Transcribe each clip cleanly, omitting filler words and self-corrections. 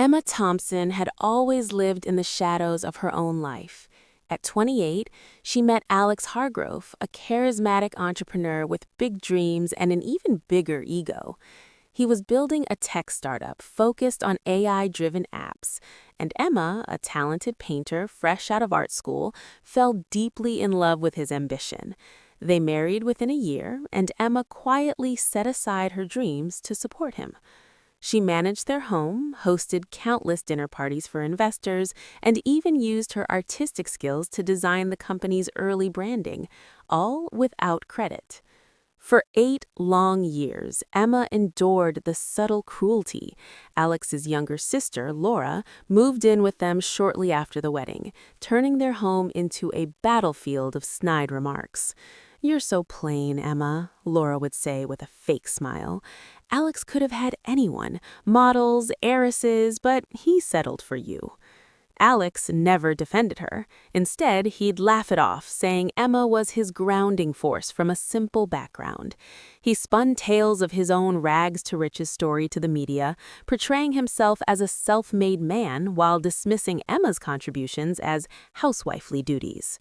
Emma Thompson had always lived in the shadows of her own life. At 28, she met Alex Hargrove, a charismatic entrepreneur with big dreams and an even bigger ego. He was building a tech startup focused on AI-driven apps, and Emma, a talented painter fresh out of art school, fell deeply in love with his ambition. They married within a year, and Emma quietly set aside her dreams to support him. She managed their home, hosted countless dinner parties for investors, and even used her artistic skills to design the company's early branding, all without credit. For 8 long years, Emma endured the subtle cruelty. Alex's younger sister, Laura, moved in with them shortly after the wedding, turning their home into a battlefield of snide remarks. "You're so plain, Emma," Laura would say with a fake smile. "Alex could have had anyone, models, heiresses, but he settled for you." Alex never defended her. Instead, he'd laugh it off, saying Emma was his grounding force from a simple background. He spun tales of his own rags-to-riches story to the media, portraying himself as a self-made man while dismissing Emma's contributions as housewifely duties.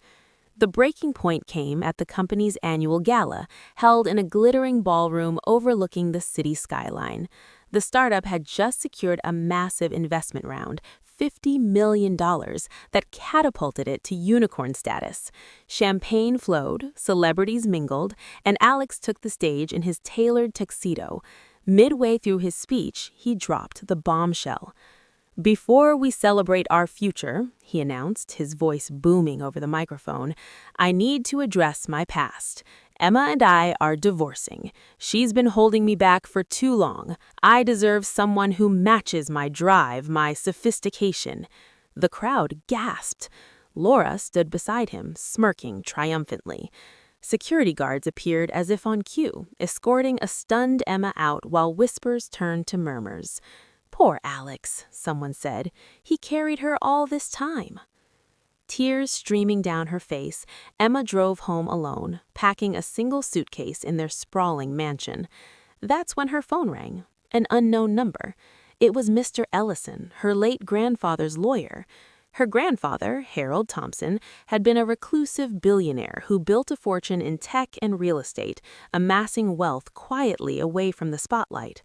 The breaking point came at the company's annual gala, held in a glittering ballroom overlooking the city skyline. The startup had just secured a massive investment round, $50 million, that catapulted it to unicorn status. Champagne flowed, celebrities mingled, and Alex took the stage in his tailored tuxedo. Midway through his speech, he dropped the bombshell. "Before we celebrate our future," he announced, his voice booming over the microphone, "I need to address my past. Emma and I are divorcing. She's been holding me back for too long. I deserve someone who matches my drive, my sophistication." The crowd gasped. Laura stood beside him, smirking triumphantly. Security guards appeared as if on cue, escorting a stunned Emma out while whispers turned to murmurs. "Poor Alex," someone said. "He carried her all this time." Tears streaming down her face, Emma drove home alone, packing a single suitcase in their sprawling mansion. That's when her phone rang. An unknown number. It was Mr. Ellison, her late grandfather's lawyer. Her grandfather, Harold Thompson, had been a reclusive billionaire who built a fortune in tech and real estate, amassing wealth quietly away from the spotlight.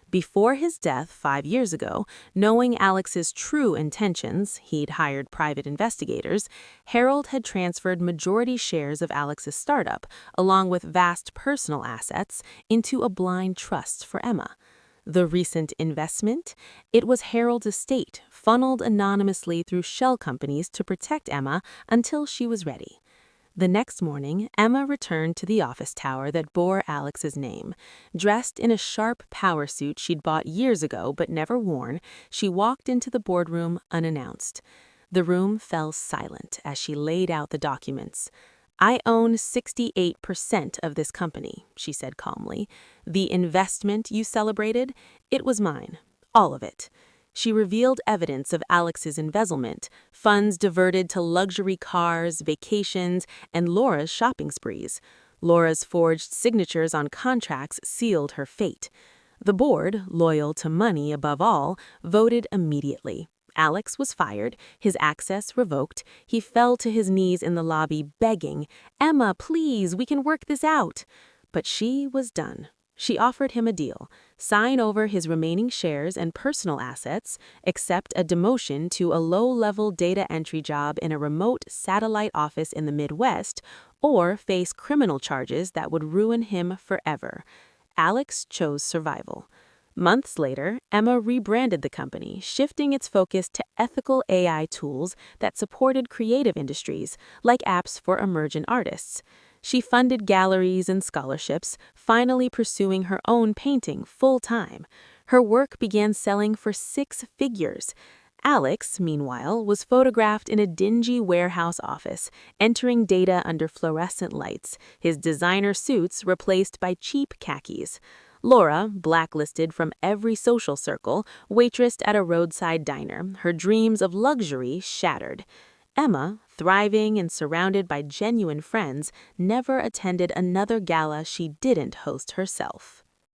Before his death 5 years ago, knowing Alex's true intentions, he'd hired private investigators, Harold had transferred majority shares of Alex's startup, along with vast personal assets, into a blind trust for Emma. The recent investment? It was Harold's estate, funneled anonymously through shell companies to protect Emma until she was ready. The next morning, Emma returned to the office tower that bore Alex's name. Dressed in a sharp power suit she'd bought years ago but never worn, she walked into the boardroom unannounced. The room fell silent as she laid out the documents. "I own 68% of this company," she said calmly. "The investment you celebrated, it was mine. All of it." She revealed evidence of Alex's embezzlement, funds diverted to luxury cars, vacations, and Laura's shopping sprees. Laura's forged signatures on contracts sealed her fate. The board, loyal to money above all, voted immediately. Alex was fired, his access revoked. He fell to his knees in the lobby begging, "Emma, please, we can work this out." But she was done. She offered him a deal: sign over his remaining shares and personal assets, accept a demotion to a low-level data entry job in a remote satellite office in the Midwest, or face criminal charges that would ruin him forever. Alex chose survival. Months later, Emma rebranded the company, shifting its focus to ethical AI tools that supported creative industries, like apps for emergent artists. She funded galleries and scholarships, finally pursuing her own painting full-time. Her work began selling for 6 figures. Alex, meanwhile, was photographed in a dingy warehouse office, entering data under fluorescent lights, his designer suits replaced by cheap khakis. Laura, blacklisted from every social circle, waitressed at a roadside diner, her dreams of luxury shattered. Emma, thriving and surrounded by genuine friends, never attended another gala she didn't host herself.